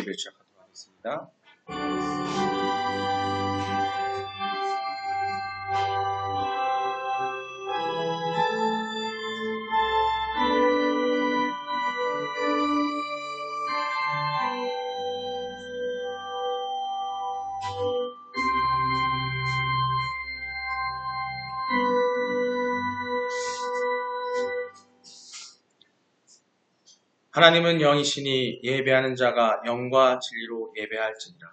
예배를 시작하도록 하겠습니다. 하나님은 영이시니 예배하는 자가 영과 진리로 예배할지니라.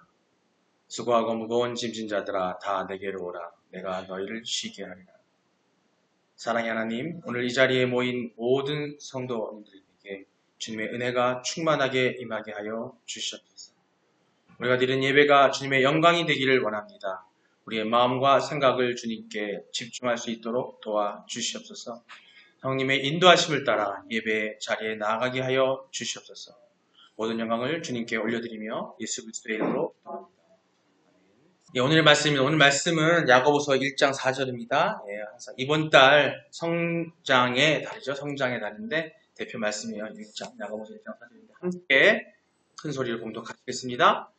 수고하고 무거운 짐진 자들아 다 내게로 오라. 내가 너희를 쉬게 하리라. 사랑의 하나님, 오늘 이 자리에 모인 모든 성도님들에게 주님의 은혜가 충만하게 임하게 하여 주시옵소서. 우리가 드린 예배가 주님의 영광이 되기를 원합니다. 우리의 마음과 생각을 주님께 집중할 수 있도록 도와주시옵소서. 성령님의 인도하심을 따라 예배 자리에 나아가게 하여 주시옵소서. 모든 영광을 주님께 올려드리며 예수 그리스도의 이름으로 기도합니다. 오늘 말씀은 야고보서 1장 4절입니다. 항상 이번 달 성장의 달이죠. 성장의 달인데 대표 말씀이에요. 야고보서 1장 4절인데 함께 큰 소리를 봉독하시겠습니다.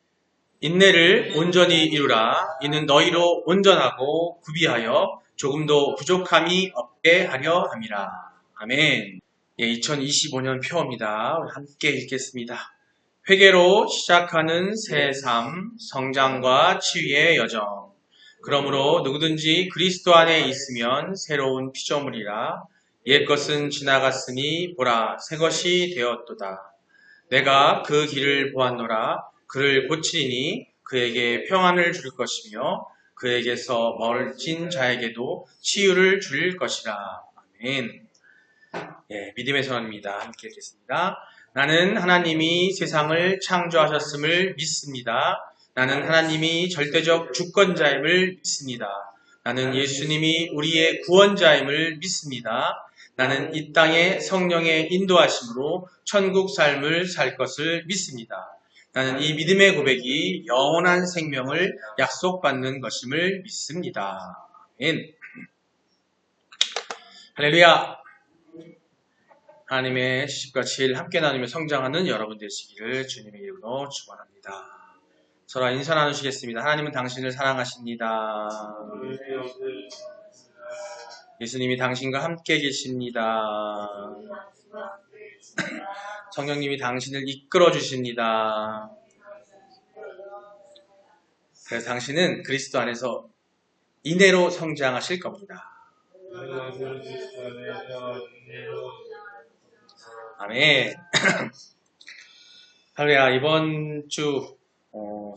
인내를 온전히 이루라. 이는 너희로 온전하고 구비하여 조금도 부족함이 없게 하려 함이라. 아멘. 2025년 표입니다. 함께 읽겠습니다. 회개로 시작하는 새 삶, 성장과 치유의 여정. 그러므로 누구든지 그리스도 안에 있으면 새로운 피조물이라. 옛것은 지나갔으니 보라 새 것이 되었도다. 내가 그 길을 보았노라. 그를 고치리니 그에게 평안을 줄 것이며 그에게서 멀진 자에게도 치유를 줄 것이라. 아멘. 믿음의 선언입니다. 함께 읽겠습니다. 나는 하나님이 세상을 창조하셨음을 믿습니다. 나는 하나님이 절대적 주권자임을 믿습니다. 나는 예수님이 우리의 구원자임을 믿습니다. 나는 이 땅에 성령의 인도하심으로 천국 삶을 살 것을 믿습니다. 나는 이 믿음의 고백이 영원한 생명을 약속받는 것임을 믿습니다. 아멘. 할렐루야. 하나님의 시집과 지혜를 함께 나누며 성장하는 여러분 되시기를 주님의 이름으로 축원합니다. 서로 인사 나누시겠습니다. 하나님은 당신을 사랑하십니다. 예수님이 당신과 함께 계십니다. 성령님이 당신을 이끌어 주십니다. 그래서 당신은 그리스도 안에서 인내로 성장하실 겁니다. 아멘. 할렐루야. 이번 주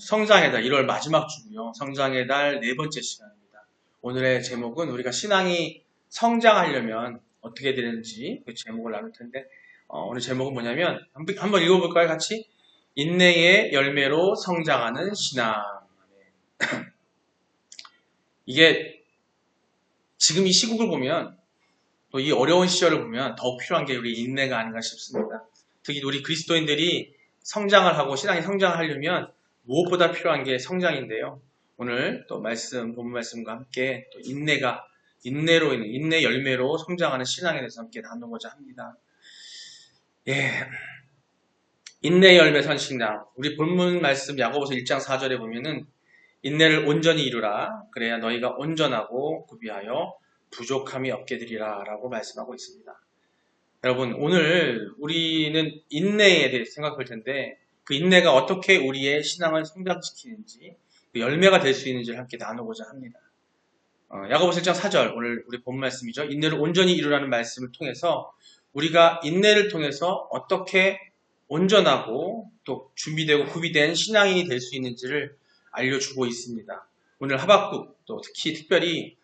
성장의 달 1월 마지막 주고요. 성장의 달 네 번째 시간입니다. 오늘의 제목은 우리가 신앙이 성장하려면 어떻게 되는지 그 제목을 나눌 텐데 오늘 제목은 뭐냐면 한번 읽어볼까요? 같이? 인내의 열매로 성장하는 신앙. 이게 지금 이 시국을 보면 또 이 어려운 시절을 보면 더욱 필요한 게 우리 인내가 아닌가 싶습니다. 특히 우리 그리스도인들이 성장을 하고 신앙이 성장하려면 무엇보다 필요한 게 성장인데요. 오늘 또 본문 말씀과 함께 또 인내로 있는 인내 열매로 성장하는 신앙에 대해서 함께 나누고자 합니다. 인내 열매 선신앙. 우리 본문 말씀 야고보서 1장 4절에 보면은 인내를 온전히 이루라. 그래야 너희가 온전하고 구비하여 부족함이 없게 되리라 라고 말씀하고 있습니다. 여러분, 오늘 우리는 인내에 대해 생각할 텐데 그 인내가 어떻게 우리의 신앙을 성장시키는지 그 열매가 될 수 있는지를 함께 나누고자 합니다. 야고보서 1장 4절 오늘 우리 본 말씀이죠. 인내를 온전히 이루라는 말씀을 통해서 우리가 인내를 통해서 어떻게 온전하고 또 준비되고 구비된 신앙인이 될 수 있는지를 알려주고 있습니다. 오늘 하박국 또 특별히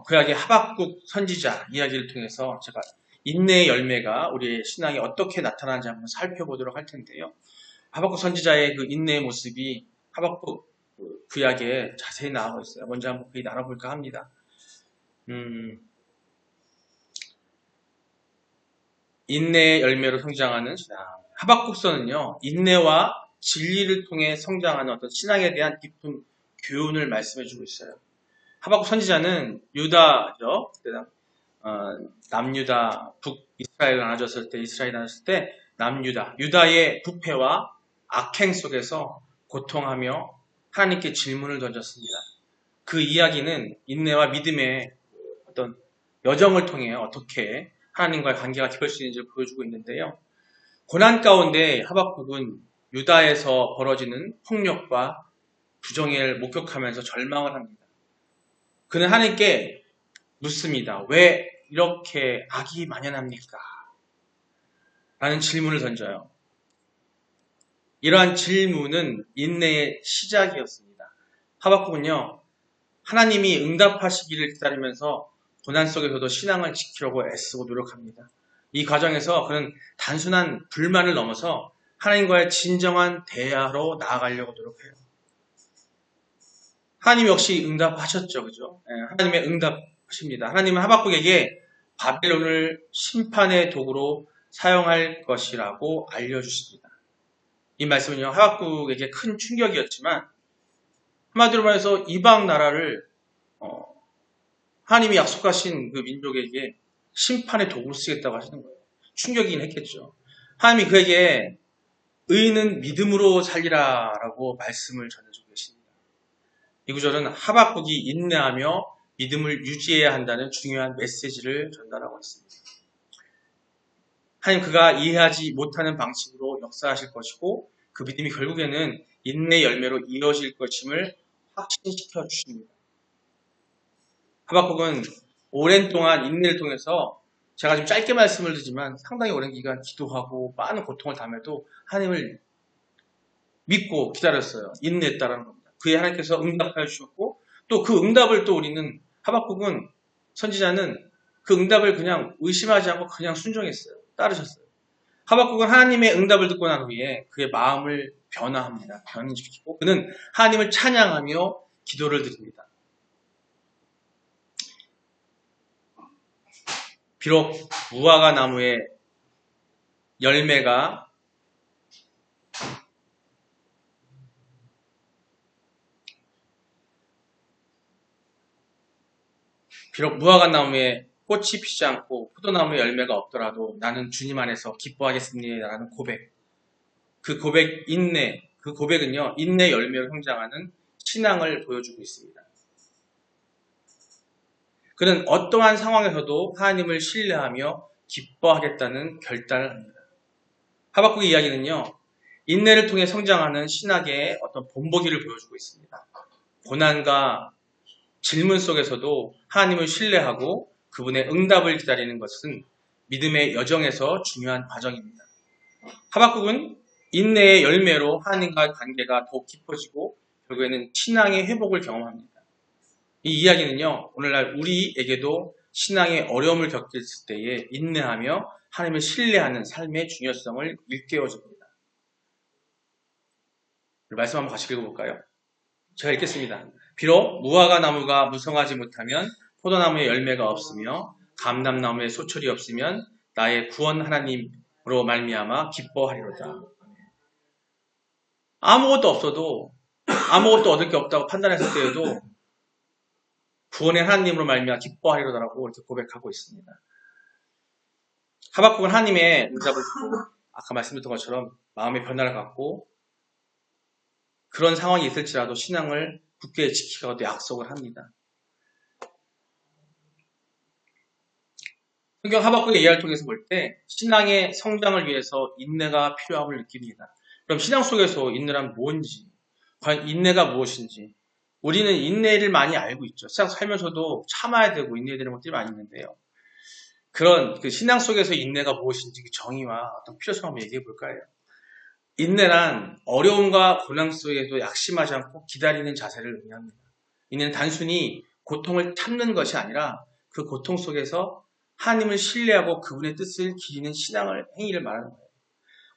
구약의 하박국 선지자 이야기를 통해서 제가 인내의 열매가 우리의 신앙에 어떻게 나타나는지 한번 살펴보도록 할 텐데요. 하박국 선지자의 그 인내의 모습이 하박국 구약에 자세히 나오고 있어요. 먼저 한번 거기 나눠볼까 합니다. 인내의 열매로 성장하는 신앙. 하박국서는요, 인내와 진리를 통해 성장하는 어떤 신앙에 대한 깊은 교훈을 말씀해주고 있어요. 하박국 선지자는 유다죠. 남유다, 북이스라엘 나눠졌을 때, 이스라엘 나눠졌을 때, 남유다, 유다의 부패와 악행 속에서 고통하며 하나님께 질문을 던졌습니다. 그 이야기는 인내와 믿음의 어떤 여정을 통해 어떻게 하나님과의 관계가 깊을 수 있는지를 보여주고 있는데요. 고난 가운데 하박국은 유다에서 벌어지는 폭력과 부정을 목격하면서 절망을 합니다. 그는 하나님께 묻습니다. 왜 이렇게 악이 만연합니까? 라는 질문을 던져요. 이러한 질문은 인내의 시작이었습니다. 하박국은요, 하나님이 응답하시기를 기다리면서 고난 속에서도 신앙을 지키려고 애쓰고 노력합니다. 이 과정에서 그는 단순한 불만을 넘어서 하나님과의 진정한 대화로 나아가려고 노력해요. 하나님 역시 응답하셨죠. 그죠? 하나님의 응답하십니다. 하나님은 하박국에게 바벨론을 심판의 도구로 사용할 것이라고 알려주십니다. 이 말씀은요, 하박국에게 큰 충격이었지만 한마디로 말해서 이방 나라를 하나님이 약속하신 그 민족에게 심판의 도구로 쓰겠다고 하시는 거예요. 충격이긴 했겠죠. 하나님이 그에게 의인은 믿음으로 살리라 라고 말씀을 전해주고 계십니다. 이 구절은 하박국이 인내하며 믿음을 유지해야 한다는 중요한 메시지를 전달하고 있습니다. 하나님 그가 이해하지 못하는 방식으로 역사하실 것이고 그 믿음이 결국에는 인내의 열매로 이어질 것임을 확신시켜 주십니다. 하박국은 오랜 동안 인내를 통해서 제가 좀 짧게 말씀을 드리지만 상당히 오랜 기간 기도하고 많은 고통을 당해도 하나님을 믿고 기다렸어요. 인내했다라는 겁니다. 그에 하나님께서 응답하여 주셨고 또 그 응답을 또 우리는 하박국은 선지자는 그 응답을 그냥 의심하지 않고 그냥 순종했어요. 따르셨어요. 하박국은 하나님의 응답을 듣고 난 후에 그의 마음을 변화합니다. 변화시키고 그는 하나님을 찬양하며 기도를 드립니다. 비록 무화과 나무의 열매가 꽃이 피지 않고 포도나무의 열매가 없더라도 나는 주님 안에서 기뻐하겠습니다라는 고백. 그 고백 인내, 그 고백은요 인내 열매로 성장하는 신앙을 보여주고 있습니다. 그는 어떠한 상황에서도 하나님을 신뢰하며 기뻐하겠다는 결단을 합니다. 하박국의 이야기는요 인내를 통해 성장하는 신학의 어떤 본보기를 보여주고 있습니다. 고난과 질문 속에서도 하나님을 신뢰하고 그분의 응답을 기다리는 것은 믿음의 여정에서 중요한 과정입니다. 하박국은 인내의 열매로 하나님과의 관계가 더욱 깊어지고 결국에는 신앙의 회복을 경험합니다. 이 이야기는요, 오늘날 우리에게도 신앙의 어려움을 겪을 때에 인내하며 하나님을 신뢰하는 삶의 중요성을 일깨워줍니다. 말씀 한번 같이 읽어볼까요? 제가 읽겠습니다. 비록 무화과 나무가 무성하지 못하면 포도나무에 열매가 없으며 감람나무에 소철이 없으면 나의 구원 하나님으로 말미암아 기뻐하리로다. 아무것도 없어도 아무것도 얻을 게 없다고 판단했을 때에도 구원의 하나님으로 말미암아 기뻐하리로다라고 이렇게 고백하고 있습니다. 하박국은 하나님의 응답을 듣고 아까 말씀드렸던 것처럼 마음의 변화를 갖고 그런 상황이 있을지라도 신앙을 굳게 지키라고 약속을 합니다. 성경 하박국의 이야기를 통해서 볼 때 신앙의 성장을 위해서 인내가 필요함을 느낍니다. 그럼 신앙 속에서 인내란 뭔지, 과연 인내가 무엇인지 우리는 인내를 많이 알고 있죠. 세상 살면서도 참아야 되고 인내해야 되는 것들이 많이 있는데요. 그런 그 신앙 속에서 인내가 무엇인지 그 정의와 어떤 필요성을 한번 얘기해 볼까요? 인내란 어려움과 고난 속에도 약심하지 않고 기다리는 자세를 의미합니다. 인내는 단순히 고통을 참는 것이 아니라 그 고통 속에서 하나님을 신뢰하고 그분의 뜻을 기리는 행위를 말하는 거예요.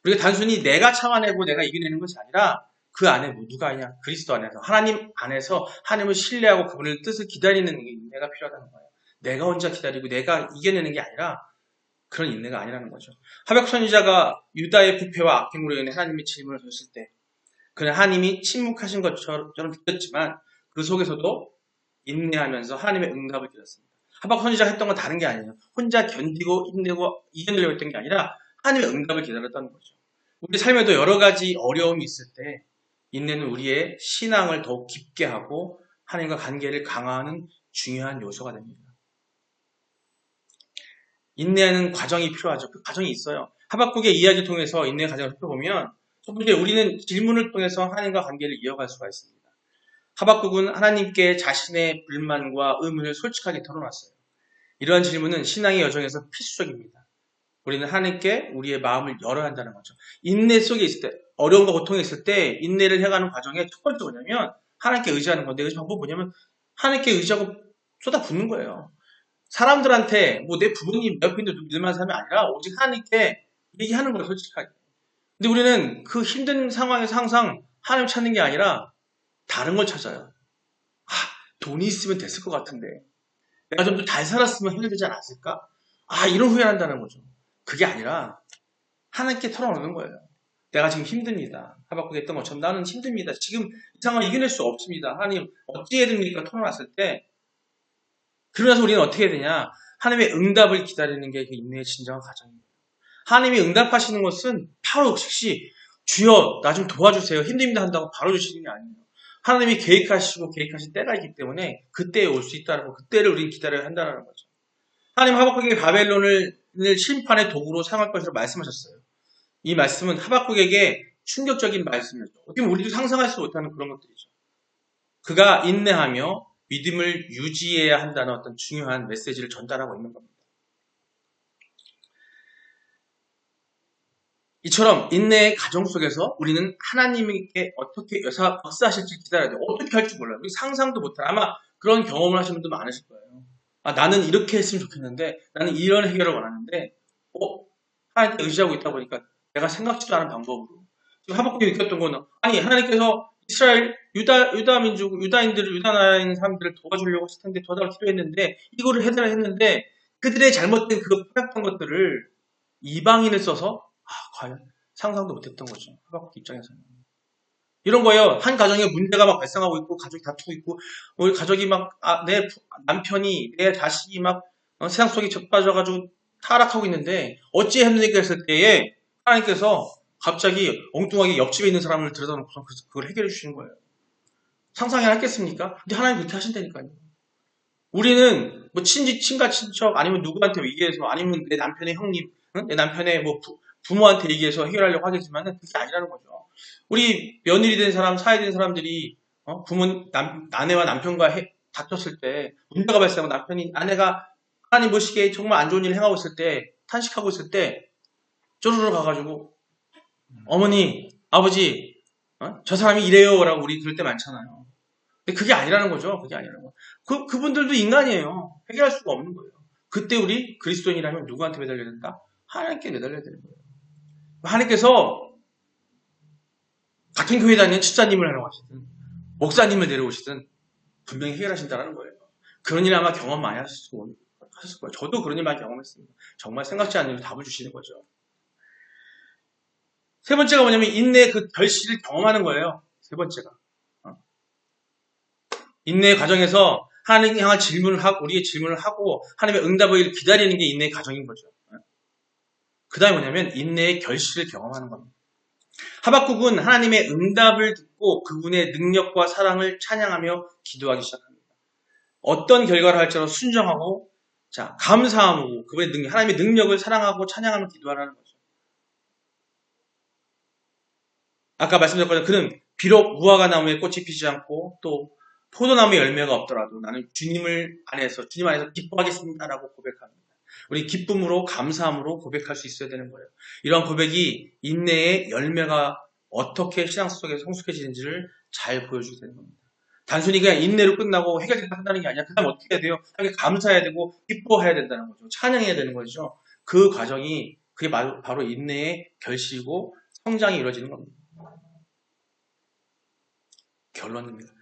우리가 단순히 내가 참아내고 내가 이겨내는 것이 아니라 그 안에 누가 있냐? 그리스도 안에서 하나님 안에서 하나님을 신뢰하고 그분의 뜻을 기다리는 게 인내가 필요하다는 거예요. 내가 혼자 기다리고 내가 이겨내는 게 아니라 그런 인내가 아니라는 거죠. 하박국 선지자가 유다의 부패와 악행으로 인해 하나님의 질문을 줬을 때 그는 하나님이 침묵하신 것처럼 느꼈지만 그 속에서도 인내하면서 하나님의 응답을 기다렸습니다. 하박국 선지자가 했던 건 다른 게 아니에요. 혼자 견디고 힘내고 이겨내려고 했던 게 아니라 하나님의 응답을 기다렸다는 거죠. 우리 삶에도 여러 가지 어려움이 있을 때 인내는 우리의 신앙을 더욱 깊게 하고 하나님과 관계를 강화하는 중요한 요소가 됩니다. 인내하는 과정이 필요하죠. 그 과정이 있어요. 하박국의 이야기를 통해서 인내의 과정을 살펴보면 첫 번째 우리는 질문을 통해서 하나님과 관계를 이어갈 수가 있습니다. 하박국은 하나님께 자신의 불만과 의문을 솔직하게 털어놨어요. 이러한 질문은 신앙의 여정에서 필수적입니다. 우리는 하나님께 우리의 마음을 열어야 한다는 거죠. 인내 속에 있을 때, 어려움과 고통이 있을 때 인내를 해가는 과정에 첫 번째 뭐냐면 하나님께 의지하는 건데 그 방법이 뭐냐면 하나님께 의지하고 쏟아붓는 거예요. 사람들한테 뭐 내 부모님, 내 옆에 있는 믿을만한 사람이 아니라 오직 하나님께 얘기하는 거예요, 솔직하게. 근데 우리는 그 힘든 상황에서 항상 하나님 찾는 게 아니라 다른 걸 찾아요. 아, 돈이 있으면 됐을 것 같은데 내가 좀 더 잘 살았으면 해결되지 않았을까? 아, 이런 후회를 한다는 거죠. 그게 아니라 하나님께 털어놓는 거예요. 내가 지금 힘듭니다. 하박국이 했던 것처럼 나는 힘듭니다. 지금 이 상황을 이겨낼 수 없습니다. 하나님 어찌 해야 됩니까? 털어놨을 때 그러면서 우리는 어떻게 해야 되냐? 하나님의 응답을 기다리는 게 그 인내의 진정한 과정입니다. 하나님이 응답하시는 것은 바로 즉시 주여 나 좀 도와주세요. 힘듭니다 한다고 바로 주시는 게 아니에요. 하나님이 계획하시고 계획하신 때가 있기 때문에 그때에 올 수 있다는 거, 그때를 우리는 기다려야 한다는 거죠. 하나님 하박국에게 바벨론을 심판의 도구로 사용할 것이라고 말씀하셨어요. 이 말씀은 하박국에게 충격적인 말씀이었죠. 어떻게 보면 우리도 상상하지 못하는 그런 것들이죠. 그가 인내하며 믿음을 유지해야 한다는 어떤 중요한 메시지를 전달하고 있는 겁니다. 이처럼 인내의 과정 속에서 우리는 하나님께 어떻게 역사하실지 기다려야 돼요. 어떻게 할지 몰라요. 우리 상상도 못해요. 아마 그런 경험을 하시는 분도 많으실 거예요. 아, 나는 이렇게 했으면 좋겠는데 나는 이런 해결을 원하는데 하나님께 의지하고 있다 보니까 내가 생각지도 않은 방법으로 지금 하박국이 느꼈던 거는 아니 하나님께서 이스라엘 유다 민족 유다인들을 유다 나라인 사람들을 도와주려고 하실 텐데 도와달라고 기도했는데 이거를 해달라 했는데 그들의 잘못된 그 포획한 것들을 이방인을 써서 과연 상상도 못했던 거죠. 하박국 입장에서는. 이런 거예요. 한 가정에 문제가 막 발생하고 있고, 가족이 다투고 있고, 우리 가족이 막, 내 남편이, 내 자식이 막, 세상 속에 적빠져가지고 타락하고 있는데, 어찌 했느니까 했을 때에, 하나님께서 갑자기 엉뚱하게 옆집에 있는 사람을 들여다 놓고서 그걸 해결해 주시는 거예요. 상상이 하겠습니까? 근데 하나님 그렇게 하신다니까요. 우리는 뭐 친가 친척, 아니면 누구한테 얘기해서, 아니면 내 남편의 형님, 내 남편의 뭐 부모한테 얘기해서 해결하려고 하겠지만은 그게 아니라는 거죠. 우리 며느리 된 사람, 사회 된 사람들이 아내와 남편과 다퉜을 때 문제가 발생하고 남편이 아내가 하나님 보시기에 정말 안 좋은 일을 행하고 있을 때 탄식하고 있을 때 쪼르르 가가지고 어머니, 아버지, 저 사람이 이래요라고 우리 그럴 때 많잖아요. 근데 그게 아니라는 거죠. 그게 아니라는 거. 그분들도 인간이에요. 해결할 수가 없는 거예요. 그때 우리 그리스도인이라면 누구한테 매달려야 된다? 하나님께 매달려야 되는 거예요. 하나님께서 같은 교회 다니는 집사님을 하러 가시든 목사님을 데려오시든 분명히 해결하신다는 거예요. 그런 일 아마 경험 많이 하셨을 거예요. 저도 그런 일 많이 경험했습니다. 정말 생각지 않는 일로 답을 주시는 거죠. 세 번째가 뭐냐면 인내의 그 결실을 경험하는 거예요. 세 번째가. 인내의 과정에서 하나님께 향한 질문을 하고 우리의 질문을 하고 하나님의 응답을 기다리는 게 인내의 과정인 거죠. 그 다음에 뭐냐면 인내의 결실을 경험하는 겁니다. 하박국은 하나님의 응답을 듣고 그분의 능력과 사랑을 찬양하며 기도하기 시작합니다. 어떤 결과를 할지라도 순정하고 감사하고 그분의 능력, 하나님의 능력을 사랑하고 찬양하며 기도하라는 거죠. 아까 말씀드렸거든요. 그는 비록 무화과 나무에 꽃이 피지 않고 또 포도나무에 열매가 없더라도 나는 주님 안에서 기뻐하겠습니다라고 고백합니다. 우리 기쁨으로 감사함으로 고백할 수 있어야 되는 거예요. 이러한 고백이 인내의 열매가 어떻게 신앙 속에서 성숙해지는지를 잘 보여주게 되는 겁니다. 단순히 그냥 인내로 끝나고 해결한다는 게 아니라 그 다음 어떻게 해야 돼요? 하나님께 감사해야 되고 기뻐해야 된다는 거죠. 찬양해야 되는 거죠. 그 과정이 그게 바로 인내의 결실이고 성장이 이루어지는 겁니다. 결론입니다.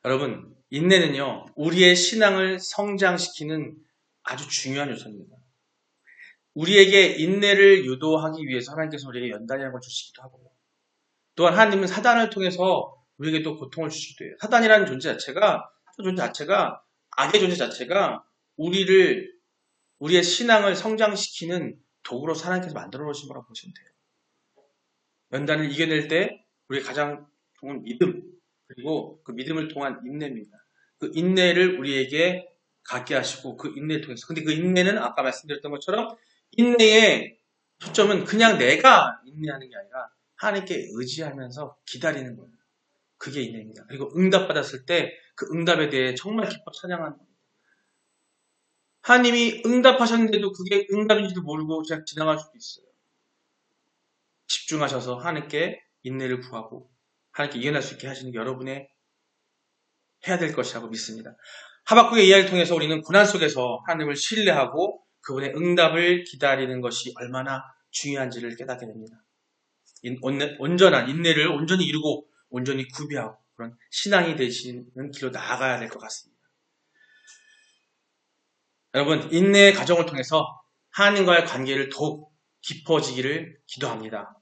여러분, 인내는요, 우리의 신앙을 성장시키는 아주 중요한 요소입니다. 우리에게 인내를 유도하기 위해서 하나님께서 우리에게 연단이라는 걸 주시기도 하고요. 또한 하나님은 사단을 통해서 우리에게 또 고통을 주시기도 해요. 사단이라는 존재 자체가, 악의 존재 자체가 우리의 신앙을 성장시키는 도구로 하나님께서 만들어 놓으신 거라고 보시면 돼요. 연단을 이겨낼 때 우리 가장 좋은 믿음, 그리고 그 믿음을 통한 인내입니다. 그 인내를 우리에게 갖게 하시고 그 인내를 통해서, 근데 그 인내는 아까 말씀드렸던 것처럼 인내의 초점은 그냥 내가 인내하는 게 아니라 하나님께 의지하면서 기다리는 거예요. 그게 인내입니다. 그리고 응답받았을 때 그 응답에 대해 정말 기뻐 찬양하는 겁니다. 하나님이 응답하셨는데도 그게 응답인지도 모르고 그냥 지나갈 수도 있어요. 집중하셔서 하나님께 인내를 구하고 하나님께 이겨낼 수 있게 하시는 게 여러분의 해야 될 것이라고 믿습니다. 하박국의 이야기를 통해서 우리는 고난 속에서 하나님을 신뢰하고 그분의 응답을 기다리는 것이 얼마나 중요한지를 깨닫게 됩니다. 온전한 인내를 온전히 이루고 온전히 구비하고 그런 신앙이 되시는 길로 나아가야 될 것 같습니다. 여러분, 인내의 과정을 통해서 하나님과의 관계를 더욱 깊어지기를 기도합니다.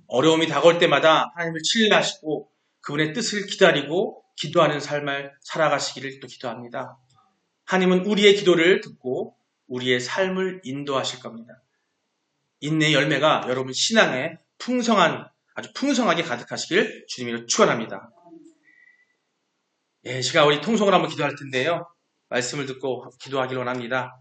어려움이 다가올 때마다 하나님을 신뢰하시고 그분의 뜻을 기다리고 기도하는 삶을 살아가시기를 또 기도합니다. 하나님은 우리의 기도를 듣고 우리의 삶을 인도하실 겁니다. 인내의 열매가 여러분 신앙에 아주 풍성하게 가득하시길 주님으로 축원합니다. 예, 제가 우리 통성으로 한번 기도할 텐데요. 말씀을 듣고 기도하기를 원합니다.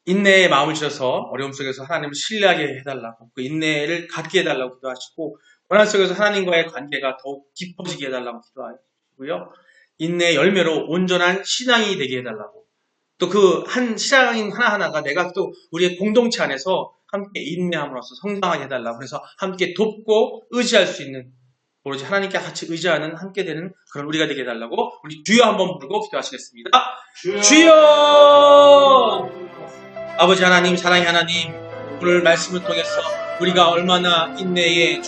인내의 마음을 주셔서 어려움 속에서 하나님을 신뢰하게 해달라고, 그 인내를 갖게 해달라고 기도하시고, 고난 속에서 하나님과의 관계가 더욱 깊어지게 해달라고 기도하시고요. 인내의 열매로 온전한 신앙이 되게 해달라고, 또 그 한 신앙인 하나하나가 내가 또 우리의 공동체 안에서 함께 인내함으로써 성장하게 해달라고, 그래서 함께 돕고 의지할 수 있는, 오로지 하나님께 같이 의지하는, 함께 되는 그런 우리가 되게 해달라고 우리 주여 한번 부르고 기도하시겠습니다. 주여! 아버지 하나님, 사랑의 하나님, 오늘 말씀을 통해서 우리가 얼마나 인내의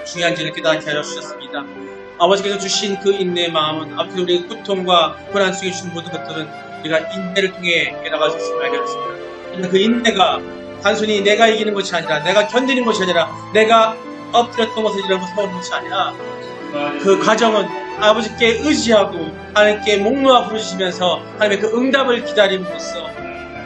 중요한지를 깨닫게 하여 주셨습니다. 아버지께서 주신 그 인내의 마음은 앞으로 우리의 고통과 고난 속에 주신 모든 것들은 우리가 인내를 통해 깨달아 주시면 알겠습니다. 그 인내가 단순히 내가 이기는 것이 아니라, 내가 견디는 것이 아니라, 내가 엎드렸던 것을 일어나고 서는 것이 아니라, 그 과정은 아버지께 의지하고 하나님께 목놓아 부르시면서 하나님의 그 응답을 기다림으로써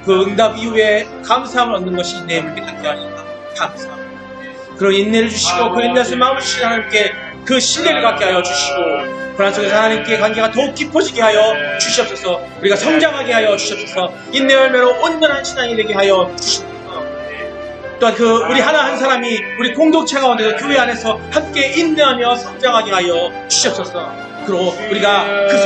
그 응답 이후에 감사함을 얻는 것이 인내임을 깨닫게 하니까 감사합니다. 그런 인내를 주시고 그 인내에서 마음을 주신 하나님께 그 신뢰를 갖게 하여 주시고 고난 속에서 하나님께 관계가 더욱 깊어지게 하여 주시옵소서. 우리가 성장하게 하여 주시옵소서. 인내 열매로 온전한 신앙이 되게 하여 주시옵소서. 또한 그 우리 하나 한 사람이 우리 공동체 가운데서 교회 안에서 함께 인내하며 성장하게 하여 주시옵소서. 그리고 우리가 그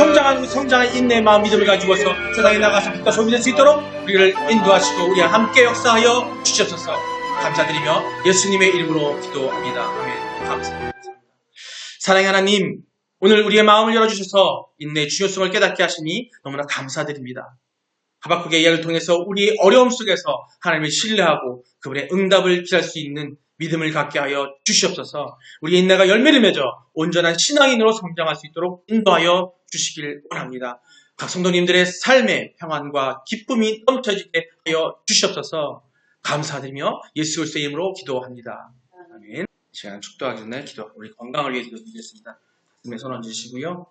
성장한 인내의 마음 믿음을 가지고서 세상에 나가서 빛과 소금이 될 수 있도록 우리를 인도하시고 우리와 함께 역사하여 주시옵소서. 감사드리며 예수님의 이름으로 기도합니다. 아멘. 감사합니다. 사랑의 하나님, 오늘 우리의 마음을 열어주셔서 인내의 중요성을 깨닫게 하시니 너무나 감사드립니다. 하박국의 이야기를 통해서 우리의 어려움 속에서 하나님을 신뢰하고 그분의 응답을 기다릴 수 있는 믿음을 갖게 하여 주시옵소서. 우리의 인내가 열매를 맺어 온전한 신앙인으로 성장할 수 있도록 인도하여 주시길 원합니다. 각 성도님들의 삶의 평안과 기쁨이 넘쳐지게 하여 주시옵소서. 감사드리며 예수 그리스도의 이름으로 기도합니다. 아멘. 이 시간 축도하기 전에 우리 건강을 위해 기도드리겠습니다. 가슴에 손 얹으시고요.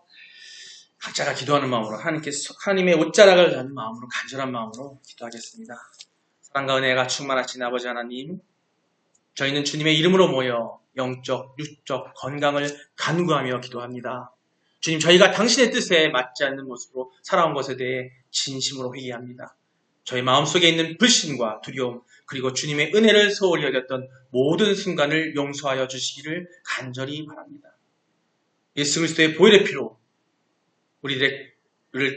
각자가 기도하는 마음으로 하나님의 옷자락을 잡는 마음으로 간절한 마음으로 기도하겠습니다. 사랑과 은혜가 충만하신 아버지 하나님, 저희는 주님의 이름으로 모여 영적, 육적 건강을 간구하며 기도합니다. 주님, 저희가 당신의 뜻에 맞지 않는 모습으로 살아온 것에 대해 진심으로 회개합니다. 저희 마음속에 있는 불신과 두려움, 그리고 주님의 은혜를 소홀히 여겼던 모든 순간을 용서하여 주시기를 간절히 바랍니다. 예수 그리스도의 보혈의 피로 우리를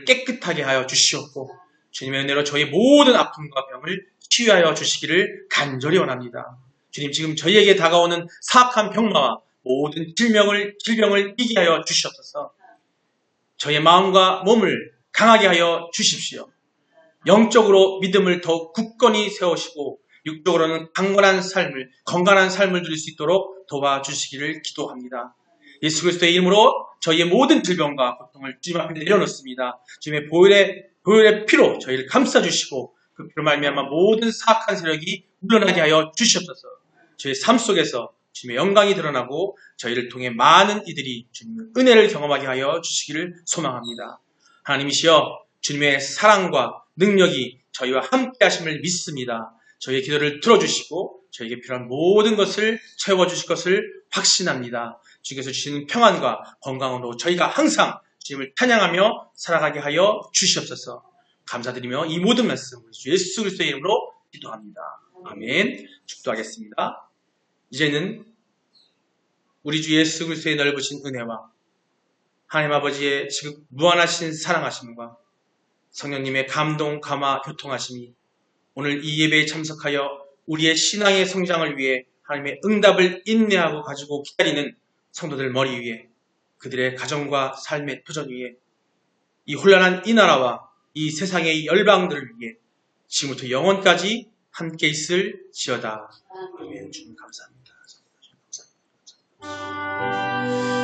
깨끗하게 하여 주시옵고 주님의 은혜로 저희 모든 아픔과 병을 치유하여 주시기를 간절히 원합니다. 주님, 지금 저희에게 다가오는 사악한 병마와 모든 질병을 이기게 하여 주시옵소서. 저희의 마음과 몸을 강하게 하여 주십시오. 영적으로 믿음을 더욱 굳건히 세우시고 육적으로는 강건한 삶을 누릴 수 있도록 도와주시기를 기도합니다. 예수 그리스도의 이름으로 저희의 모든 질병과 고통을 주님 앞에 내려놓습니다. 주님의 보혈의 피로 저희를 감싸주시고 그 피로 말미암아 모든 사악한 세력이 물러나게 하여 주시옵소서. 저희 삶 속에서 주님의 영광이 드러나고 저희를 통해 많은 이들이 주님의 은혜를 경험하게 하여 주시기를 소망합니다. 하나님이시여, 주님의 사랑과 능력이 저희와 함께 하심을 믿습니다. 저희의 기도를 들어주시고 저에게 필요한 모든 것을 채워주실 것을 확신합니다. 주께서 주시는 평안과 건강으로 저희가 항상 주님을 찬양하며 살아가게 하여 주시옵소서. 감사드리며 이 모든 말씀 우리 주 예수 그리스도의 이름으로 기도합니다. 아멘. 축도하겠습니다. 이제는 우리 주 예수 그리스도의 넓으신 은혜와 하나님 아버지의 지극 무한하신 사랑하심과 성령님의 감동, 감화, 교통하심이 오늘 이 예배에 참석하여 우리의 신앙의 성장을 위해 하나님의 응답을 인내하고 가지고 기다리는 성도들 머리 위에, 그들의 가정과 삶의 도전 위에, 이 혼란한 이 나라와 이 세상의 열방들을 위해 지금부터 영원까지 함께 있을지어다. 아멘. 주님 감사합니다. 감사합니다.